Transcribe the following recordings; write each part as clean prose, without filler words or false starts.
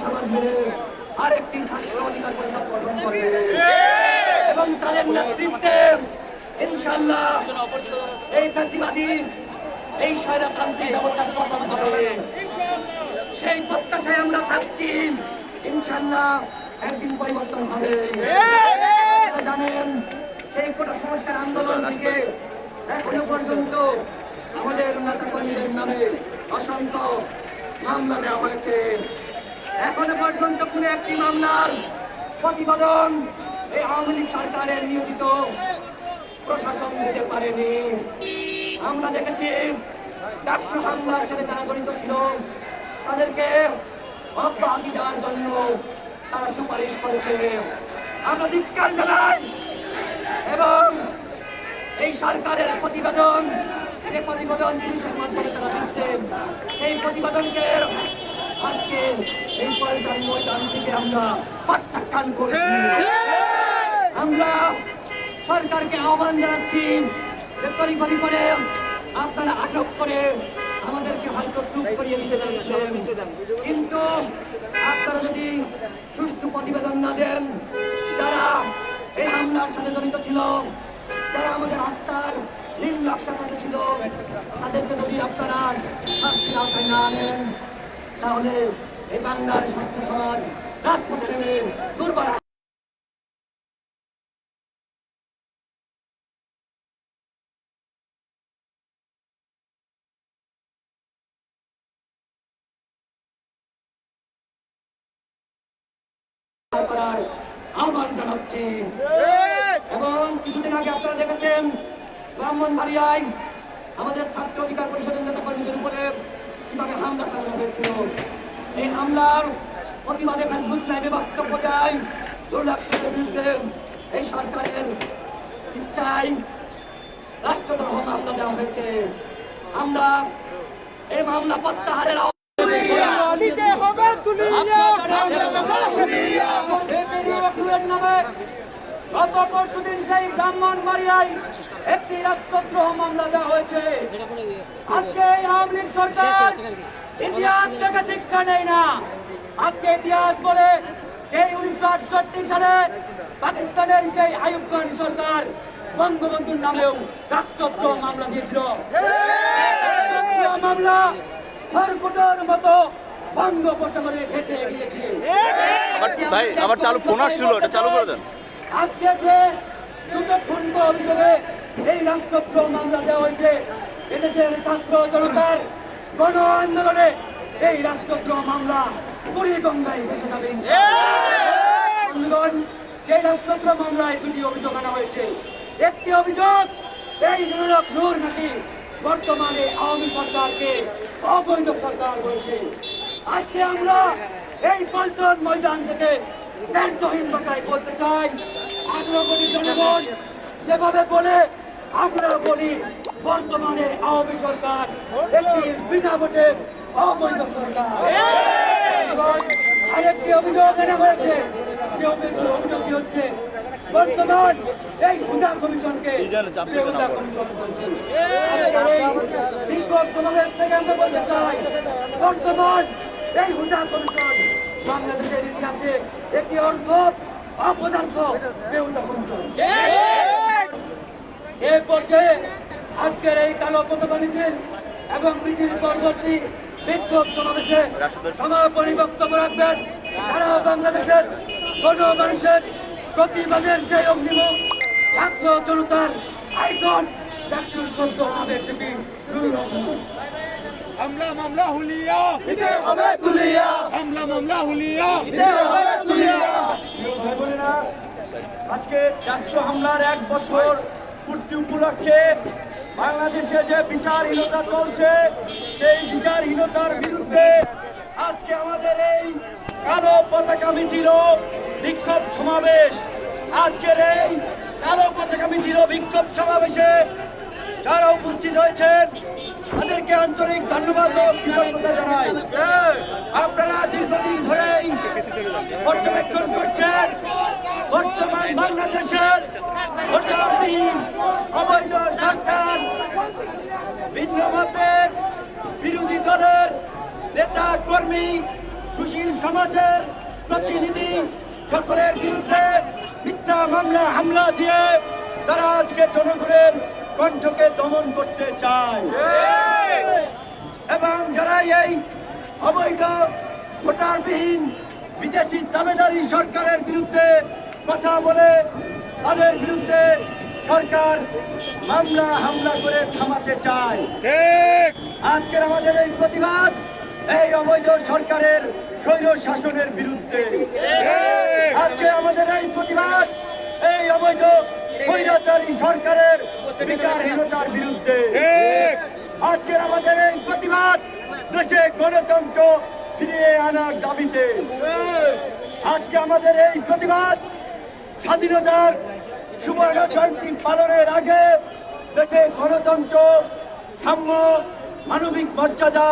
সমাজ মিলে আরেকটি ছাত্র অধিকার পরিষদ গঠন করবে এবং তাদের নেতৃত্বে ইনশাআল্লাহ এই ফ্যাসিবাদী এই স্বৈরতন্ত্রী জগৎ পতন হবে। সেই প্রত্যাশায় আমরা থাকছি, ইনশাআল্লাহ একদিন পরিবর্তন হবে। আপনারা জানেন সেই কোটা সংস্কার আন্দোলন থেকে এখনো পর্যন্ত আমাদের নেতা কর্মীদের নামে অসংখ্য মামলা দেওয়া হয়েছে। এখনো পর্যন্ত কোন একটি মামলার প্রতিবেদন এই আওয়ামী লীগ সরকারের নিয়োজিত প্রশাসন দিতে পারেনি। আমরা দেখেছি ডাকসু হামলার সাথে যারা জড়িত ছিল তাদেরকে অব্যাহতি দেওয়ার জন্য তারা সুপারিশ করেছে। আমরা ধিক্কার জানাই এবং এই সরকারের প্রতিবেদন, যে প্রতিবেদন পুলিশের মাধ্যমে তারা দিচ্ছে, সেই প্রতিবেদনকে আজকে এই পর্যায় ময়দান থেকে আমরা প্রত্যাখ্যান করছি। আমরা সরকারকে আহ্বান জানাচ্ছি যে তড়িঘড়ি করে আপনারা আটক করে আমাদেরকে হয়তো চুপ করিয়ে দিতে চাচ্ছেন, কিন্তু আপনারা যদি সুষ্ঠু প্রতিবেদন না দেন, যারা এই হামলার সাথে জড়িত ছিল, যারা আমাদের হত্যার নির্লক্ষ্য ছিল, তাদেরকে যদি আপনারা শাস্তির আওতায় না আনেন, তাহলে এই বাংলার ছাত্র সমাজ রাজপথে নেমে দুর্বার করার আহ্বান জানাচ্ছি। এবং কিছুদিন আগে আপনারা দেখেছেন ব্রাহ্মণবাড়িয়ায় আমাদের ছাত্র অধিকার পরিষদের নেতা কর্মীদের উপরে কিভাবে হামলা চালানো হয়েছিল। এই হামলার প্রতিবাদে ফেসবুক লাইভে বক্তব্য দেয় দুর্লাক্ষের বিরুদ্ধে এই সরকারের ইচ্ছায় রাষ্ট্রদ্রোহ মামলা দেওয়া হয়েছে। আমরা এই মামলা প্রত্যাহারের গত পরশুদিন সেই ব্রাহ্মণবাড়িয়ায় একটি রাষ্ট্রদ্রোহ মামলা দেওয়া হয়েছে। আজকে এই আওয়ামী লীগ সরকার ইতিহাস থেকে শিক্ষা নেয় না। আজকে ইতিহাস বলে সেই 1968 সালে পাকিস্তানের সেই আইয়ুব খান সরকার বঙ্গবন্ধুর নামেও রাষ্ট্রদ্রোহ মামলা দিয়েছিল। মামলা খড়কুটোর মতো বঙ্গোপসাগরে ভেসে গিয়েছে। আবার চালু ফোন আসছিল, এটা চালু করে দেন। আজকে যে দুটো খণ্ড অভিযোগে এই রাষ্ট্রদ্রোহ মামলা দেওয়া হয়েছে, এদেশের ছাত্র জনতার গণ আন্দোলনে এই রাষ্ট্রদ্রোহ মামলা বুড়িগঙ্গায় ভেসে যাবে। সেই রাষ্ট্রদ্রোহ মামলায় দুটি অভিযোগ আনা হয়েছে। একটি অভিযোগ, এই জনক নূর নাকি বর্তমানে আওয়ামী সরকারকে অবৈধ সরকার বলেছে। আজকে আমরা এই পল্টন ময়দান থেকে ন্যায্যহীন ভাষায় বলতে চাই, 18 কোটি জনগণ যেভাবে বলে আমরা বলি বর্তমানে আওয়ামী সরকার একটি বিনা ভোটের অবৈধ সরকার। আরেকটি অভিযোগ আনা হয়েছে, যে অভিযোগটি হচ্ছে বর্তমান এই হুদা কমিশনকে বেহুদা কমিশন বলছে। বিক্ষোভ সমাবেশ থেকে আমরা বলতে চাই, বর্তমান এই হুদা কমিশন বাংলাদেশের ইতিহাসে একটি অপদার্থ বেহুদা কমিশন। এই পর্যায়ে আজকের এই কালো পতাকা মিছিল এবং মিছিল পরবর্তী বিক্ষোভ সমাবেশে সমাপনী বক্তব্য রাখবেন সারা বাংলাদেশের গণমানুষের প্রতিবাদের সেই অগ্নিমুখ ছাত্র জনতার আইকন ডাকসুর সদ্য সাবেক এমপি নুরুল রহমান। হামলা মামলা হুলিয়া দিতে হবে তুলিয়া, হামলা মামলা হুলিয়া দিতে হবে তুলিয়া। আজকে ডাকসু হামলার 1 বছর পূর্তি উপলক্ষে বাংলাদেশে যে বিচারহীনতা চলছে, সেই বিচারহীনতার বিরুদ্ধে আজকে আমাদের এই কালো পতাকা মিছিল বিক্ষোভ সমাবেশ। আজকের এই কালো পতাকা মিছিল বিক্ষোভ সমাবেশে যারা উপস্থিত হয়েছেন তাদেরকে আন্তরিক ধন্যবাদ ও কৃতজ্ঞতা জানাই। আপনারা দীর্ঘদিন ধরেই পর্যবেক্ষণ করছেন বর্তমান বাংলাদেশের ভোটারবিহীন অবৈধ সরকার, ভিন্ন মতের বিরোধী দলের নেতা কর্মী, সুশীল সমাজের প্রতিনিধি সকলের বিরুদ্ধে মিথ্যা মামলা হামলা দিয়ে তারা আজকে জনগণের কণ্ঠকে দমন করতে চায়। এবং যারা এই অবৈধ ভোটারবিহীন বিদেশি দাবেদারি সরকারের বিরুদ্ধে কথা বলে তাদের বিরুদ্ধে সরকার মামলা হামলা করে থামাতে চায়। আজকের আমাদের এই প্রতিবাদ এই অবৈধ সরকারের স্বৈর শাসনের বিরুদ্ধে। আজকে আমাদের এই প্রতিবাদ এই অবৈধ স্বৈরাচারী সরকারের বিচারহীনতার বিরুদ্ধে। আজকের আমাদের এই প্রতিবাদ দেশে গণতন্ত্র ফিরিয়ে আনার দাবিতে। আজকে আমাদের এই প্রতিবাদ স্বাধীনতার সুবর্ণ জয়ন্তী পালনের আগে দেশে গণতন্ত্র, সাম্য, মানবিক মর্যাদা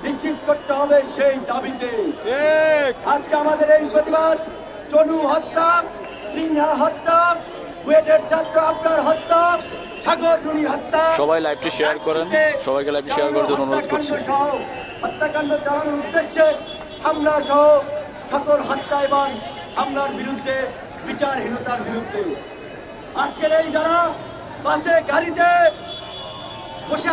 নিশ্চিত করতে হবে সেই দাবিতে। আজকে আমাদের এই প্রতিবাদ তনু হত্যা, সিনহা হত্যা, বুয়েটের ছাত্র আবরার হত্যা, সাগর রুনি হত্যা, সবাই লাইভটি শেয়ার করেন, সবাইকে লাইভটি শেয়ার করার জন্য অনুরোধ করছি। হত্যাকাণ্ড চালানোর উদ্দেশ্যে হামলা সহ সকল হত্যা এবং হামলার বিরুদ্ধে, বিচারহীনতার বিরুদ্ধে। আজকের এই যারা বাসে গাড়িতে বসে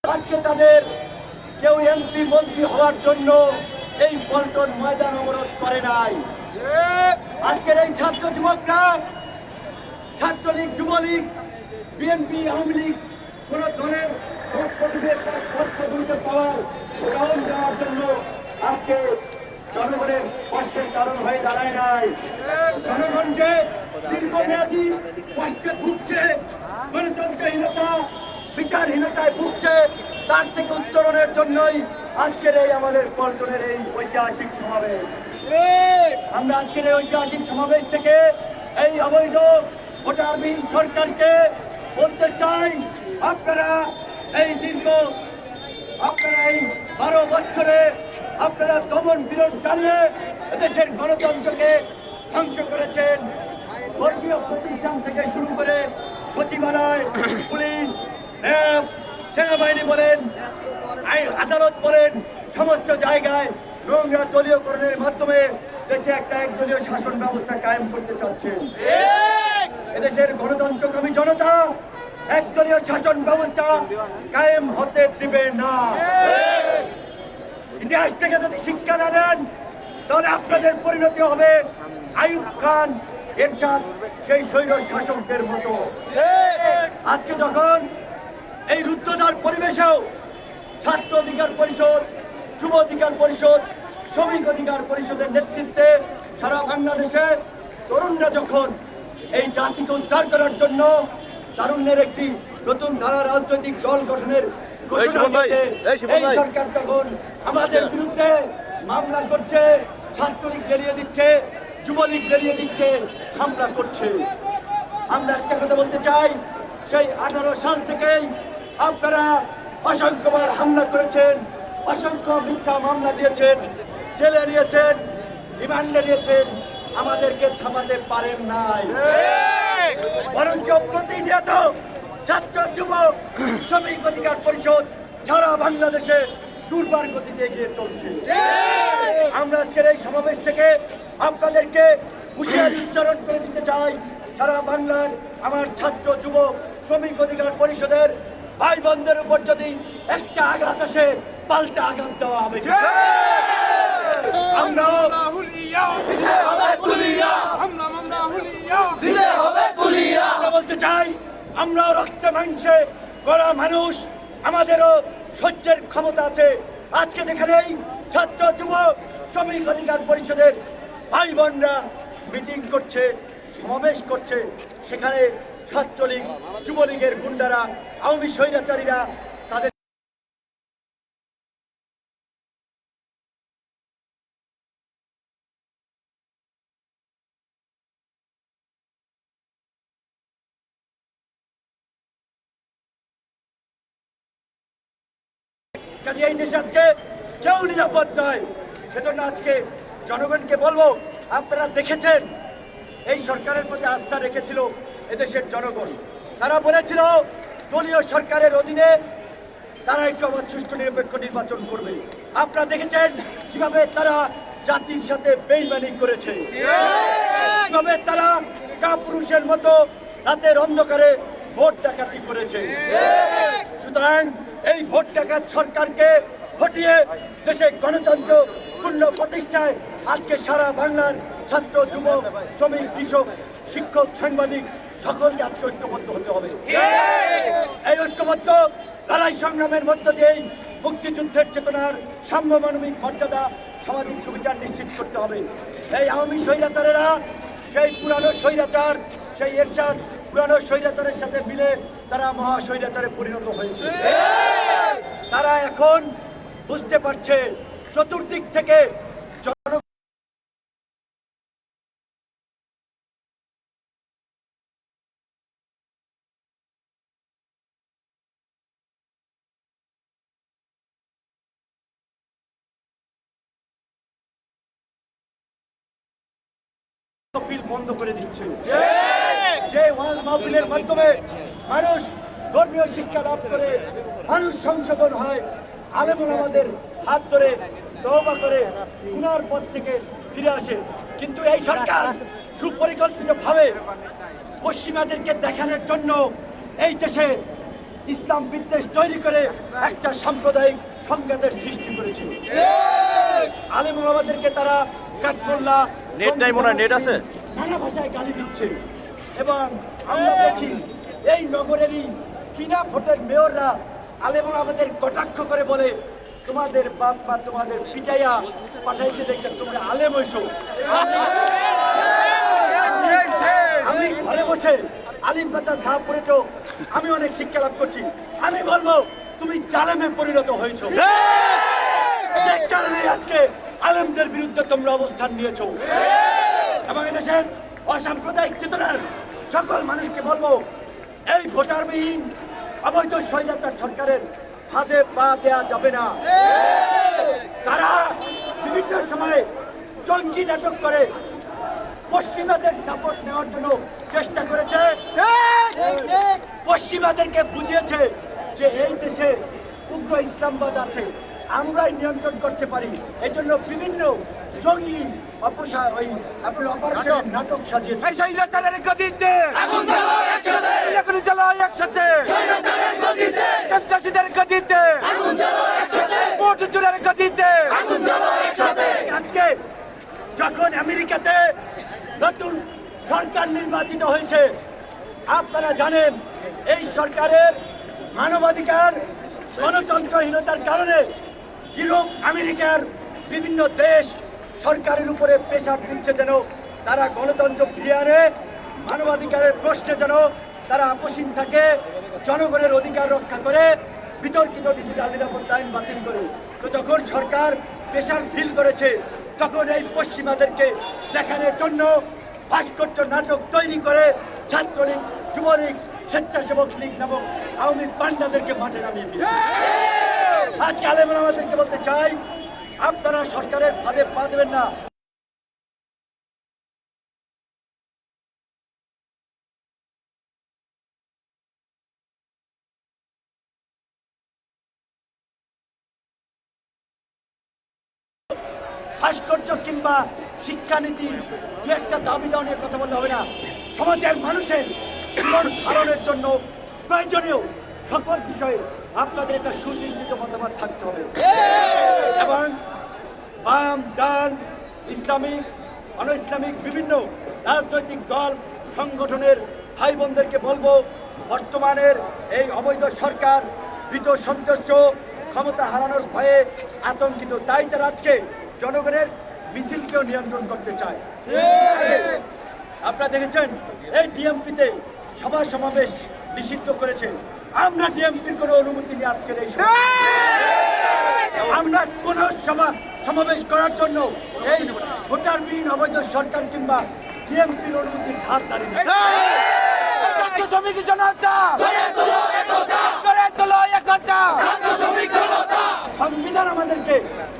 আজকে তাদের কেউ এমপি মন্ত্রী হওয়ার জন্য এই পল্টন ময়দান অবরোধ করে নাই। আজকের এই ছাত্র যুবকরা, ছাত্রলীগ, যুবলীগ, বিএনপি, আওয়ামী লীগ কোন দলের পদ পদবিতে পাওয়ার গ্রহণ দেওয়ার জন্য আজকে জনগণের কষ্টের কারণ হয়ে দাঁড়ায় নাই। জনগণ যে দীর্ঘমেয়াদী কষ্টে ভুগছে, গণতন্ত্রহীনতা, বিচারহীনতায় ভুগছে, তার থেকে উত্তরণের জন্যই আজকের এই আমাদের পল্টনের এই ঐতিহাসিক সমাবেশ। আমরা আজকের এই ঐতিহাসিক সমাবেশ থেকে এই অবৈধ ভোটারবিহীন সরকারকে বলতে চাই, আপনারা এই 12 বছরে আপনারা দমন পীড়ন চালিয়ে দেশের গণতন্ত্রকে ধ্বংস করেছেন। ধর্মীয় প্রতিষ্ঠান থেকে শুরু করে সচিবালয়, পুলিশ, র্যাব, সেনাবাহিনী বলেন, আদালত বলেন, সমস্ত জায়গায় নোংরা দলীয়করণের মাধ্যমে দেশে একটা একদলীয় শাসন ব্যবস্থা কায়েম করতে চাচ্ছেন। এদেশের গণতন্ত্রকামী জনতা একদলীয় শাসন ব্যবস্থা কায়েম হতে দিবে না। ইতিহাস থেকে যদি শিক্ষা না নেন তাহলে আপনাদের পরিণতি হবে আইয়ুব খান, এরশাদ, সেই স্বৈর শাসকদের মতো। আজকে যখন এই রুদ্ধতার পরিবেশেও ছাত্র অধিকার পরিষদ, যুব অধিকার পরিষদ, শ্রমিক অধিকার পরিষদের নেতৃত্বে সারা বাংলাদেশে তরুণরা যখন এই জাতিকে উদ্ধার করার জন্য তারুণ্যের একটি নতুন ধারা রাজনৈতিক দল গঠনের ঘোষণা দিয়েছে, এই সরকার তখন আমাদের বিরুদ্ধে মামলা করছে, ছাত্রলীগ জ্বালিয়ে দিচ্ছে, যুবলীগ জ্বালিয়ে দিচ্ছে, হামলা করছে। আমরা একটা কথা বলতে চাই, সেই 18 সাল থেকেই আপনারা অসংখ্যবার হামলা করেছেন, অসংখ্য মিথ্যা মামলা দিয়েছেন, জেলে নিয়েছেন, রিমান্ডে নিয়েছেন, আমাদেরকে থামাতে পারেন নাই। বরঞ্চ প্রতিনিয়ত ছাত্র, যুব, শ্রমিক অধিকার পরিষদ সারা বাংলাদেশে দুর্বার গতিতে এগিয়ে চলছে। আমরা আজকের এই সমাবেশ থেকে আপনাদেরকে হুঁশিয়ারি উচ্চারণ করে দিতে চাই, সারা বাংলার আমার ছাত্র, যুব, শ্রমিক অধিকার পরিষদের ভাই বোনদের উপর যদি একটা আঘাত আসে, পাল্টা আঘাত দেওয়া হবে। আমরা বলতে চাই, আমরা রক্তে মাংসে গড়া মানুষ, আমাদেরও সহ্যের ক্ষমতা আছে। আজকে দেখেন ছাত্র, যুব, শ্রমিক অধিকার পরিষদের ভাই বোনরা মিটিং করছে, সমাবেশ করছে, সেখানে ছাত্রলীগ, যুবলীগের গুন্ডারা, আওয়ামী স্বৈরাচারীরা তাদের কাজে এই দেশ আজকে কেউ নিরাপদ নয়। সেজন্য আজকে জনগণকে বলবো, আপনারা দেখেছেন এই সরকারের প্রতি আস্থা রেখেছিল এদেশের জনগণ। তারা বলেছিল দলীয় সরকারের অধীনে তারা একটু আবার সুষ্ঠু নিরপেক্ষ নির্বাচন করবে। আপনারা দেখেছেন কিভাবে তারা জাতির সাথে বেইমানি করেছে, কিভাবে তারা কাপুরুষের মতো রাতের অন্ধকারে ভোট ডাকাতি করেছে। সুতরাং এই ভোট ডাকাত সরকারকে হটিয়ে দেশে গণতন্ত্র পূর্ণ প্রতিষ্ঠায় আজকে সারা বাংলার ছাত্র, যুবক, শ্রমিক, কৃষক, শিক্ষক, সাংবাদিক সকলকে আজকে ঐক্যবদ্ধ হতে হবে। এই ঐক্যবদ্ধ লড়াই সংগ্রামের মধ্য দিয়েই মুক্তিযুদ্ধের চেতনার সাম্য, মানবিক মর্যাদা, সামাজিক সুবিচার নিশ্চিত করতে হবে। এই আওয়ামী স্বৈরাচারেরা সেই পুরানো স্বৈরাচার, সেই এরশাদ পুরানো স্বৈরাচারের সাথে মিলে তারা মহা স্বৈরাচারে পরিণত হয়েছে। তারা এখন বুঝতে পারছে চতুর্দিক থেকে বন্ধ করে দিচ্ছে। যে ওয়াজ মাহফিলের মাধ্যমে মানুষ ধর্মীয় শিক্ষা লাভ করে, মানুষ সংশোধন হয়, আলেম ওলামাদের হাত ধরে তওবা করে গুনার পথ থেকে ফিরে আসে। কিন্তু এই সরকার সুপরিকল্পিতভাবে পশ্চিমাদেরকে দেখানোর জন্য এই দেশে ইসলাম বিদ্বেষ তৈরি করে একটা সাম্প্রদায়িক সংঘাতের সৃষ্টি করেছে। আলেম ওলামাদেরকে তারা কাঠমোল্লা, নেট আছে, নানা ভাষায় গালি দিচ্ছে। এবং আমরা দেখি এই নগরেরই বিনা ভোটের মেয়ররা আলেম ওলামাদের কটাক্ষ করে বলে, তোমাদের বাপ মা তোমাদের পিটাইয়া পাঠাইছে দেখে তোমরা আলেম হইছো। আমি ঘরে বসে আলিম কথা সাহাব করেছো, আমি অনেক শিক্ষা লাভ করছি। আমি বলবো তুমি জালেমে পরিণত হয়েছো। যে কারণে আজকে আলেমদের বিরুদ্ধে তোমরা অবস্থান নিয়েছো। এবং এদেশের অসাম্প্রদায়িক চেতনার সকল মানুষকে বলবো, এই ভোটারবিহীন অবৈধ স্বৈরাচার সরকারের ফাঁদে পা দেওয়া যাবে না। তারা বিভিন্ন সময়ে জঙ্গি নাটক করে পশ্চিমাদের সাপোর্ট নেওয়ার জন্য চেষ্টা করেছে। পশ্চিমাদেরকে বুঝিয়েছে যে এই দেশে উগ্র ইসলামবাদ আছে, আমরাই নিয়ন্ত্রণ করতে পারি। এই জন্য বিভিন্ন জঙ্গি অপারেশন নাটক সাজিয়েছে। আজকে যখন আমেরিকাতে নতুন সরকার নির্বাচিত হয়েছে, আপনারা জানেন এই সরকারের মানবাধিকার গণতন্ত্রহীনতার কারণে ইউরোপ, আমেরিকার বিভিন্ন দেশ সরকারের উপরে প্রেসার দিচ্ছে যেন তারা গণতন্ত্র ফিরিয়ে আনে, মানবাধিকারের প্রশ্নে যেন তারা আপোষহীন থাকে, জনগণের অধিকার রক্ষা করে, বিতর্কিত ডিজিটাল নিরাপত্তা আইন বাতিল করে। তো যখন সরকার প্রেসার ফিল করেছে, তখন এই পশ্চিমাদেরকে দেখানোর জন্য ভাস্কর্য নাটক তৈরি করে ছাত্রলীগ, যুবলীগ, স্বেচ্ছাসেবক লীগ নামক আওয়ামী পান্ডাদেরকে মাঠে নামিয়ে দিয়েছে। আজকে আলেম ওলামাদেরকে বলতে চাই, আপনারা সরকারের ফাঁদে পা দেবেন না। ভাস্কর্য কিংবা শিক্ষানীতির দু একটা দাবি দেওয়া নিয়ে কথা বললে হবে না। সমাজের মানুষের জীবন ধারণের জন্য প্রয়োজনীয় সকল বিষয়ে আপনাদের একটা সুচিন্তিত মতামত থাকতে হবে। এবং বাম, ডান, ইসলামিক, অন ইসলামিক বিভিন্ন রাজনৈতিক দল সংগঠনের ভাই বোনদেরকে বলবো, বর্তমানের এই অবৈধ সরকার ভীত, সন্ত্রস্ত, ক্ষমতা হারানোর ভয়ে আতঙ্কিত, তাই তারা আজকে জনগণের মিছিলকেও নিয়ন্ত্রণ করতে চায়। আপনারা দেখেছেন এই ডিএমপিতে সভা সমাবেশ নিষিদ্ধ করেছে। আমরা ডিএমপির কোনো অনুমতি নিয়ে আজকের এই আমরা কোন সমাবেশ করার জন্য এই ভোটারবিহীন অবৈধ সরকার কিংবা ডিএমপির অনুমতির ধার দাঁড়িয়ে সংবিধান আমাদেরকে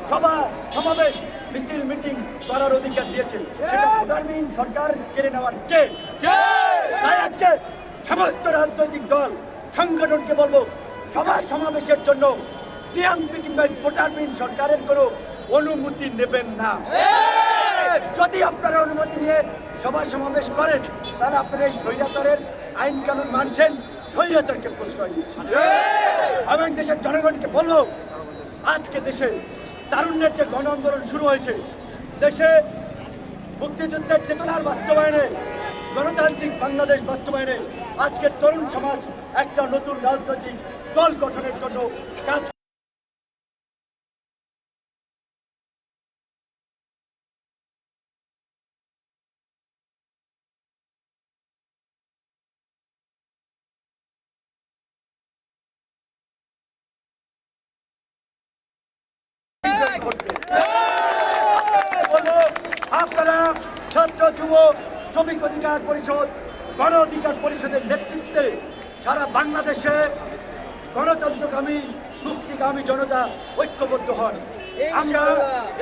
সভা সমাবেশ মিছিল মিটিং করার অধিকার দিয়েছে, সেটা ভোটারবিহীন সরকার কেড়ে নেওয়ার কে? তাই আজকে সমস্ত রাজনৈতিক দল সংগঠনকে বলবো, সভা সমাবেশের জন্য টিএমপি কিংবা ভোটারবিহীন সরকারের কোনো অনুমতি নেবেন না। যদি আপনারা অনুমতি নিয়ে সভা সমাবেশ করেন, তাহলে আপনারা এই স্বৈরাচারের আইন কানুন মানছেন, স্বৈরাচারকে প্রশ্রয় দিচ্ছেন। আমি দেশের জনগণকে বলবো, আজকে দেশে তারুণ্যের যে গণ আন্দোলন শুরু হয়েছে, দেশে মুক্তিযুদ্ধের চেতনার বাস্তবায়নে, গণতান্ত্রিক বাংলাদেশ বাস্তবায়নে আজকের তরুণ সমাজ একটা নতুন রাজনৈতিক দল গঠনের জন্য কাজ আপনারা ছাত্র যুব শ্রমিক অধিকার পরিষদ, গণ অধিকার পরিষদের নেতৃত্বে সারা বাংলাদেশে গণতন্ত্রকামী মুক্তিকামী জনতা ঐক্যবদ্ধ হন। আমরা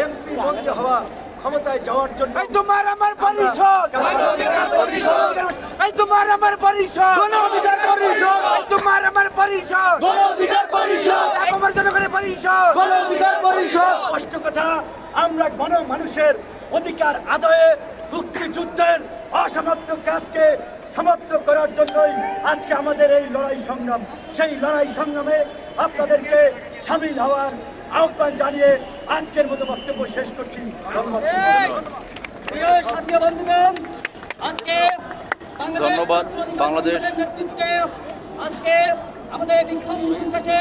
এমপি মন্ত্রী হওয়া, ক্ষমতায় যাওয়ার জন্য তোমার আমার পরিষদ, এই তোমার আমার পরিষদ, গণ অধিকার পরিষদ, তোমার আমার পরিষদ, গণ অধিকার পরিষদ, আমার জনগণের পরিষদ, গণ অধিকার পরিষদ। স্পষ্ট কথা, আমরা গণ মানুষের অধিকার আদায়ে মুক্তিযুদ্ধের অসমাপ্ত কাজকে সমাপ্ত করার জন্যই আজকে আমাদের এই লড়াই সংগ্রাম। সেই লড়াই সংগ্রামে আপনাদেরকে সামিল হওয়ার আহ্বান জানিয়ে আজকের মতো বক্তব্য শেষ করছি। প্রিয় সাথী বন্ধুগণ, আজকে ধন্যবাদ। বাংলাদেশ নেতৃত্বে আজকে আমাদের বিক্ষোভ মিছিল শেষে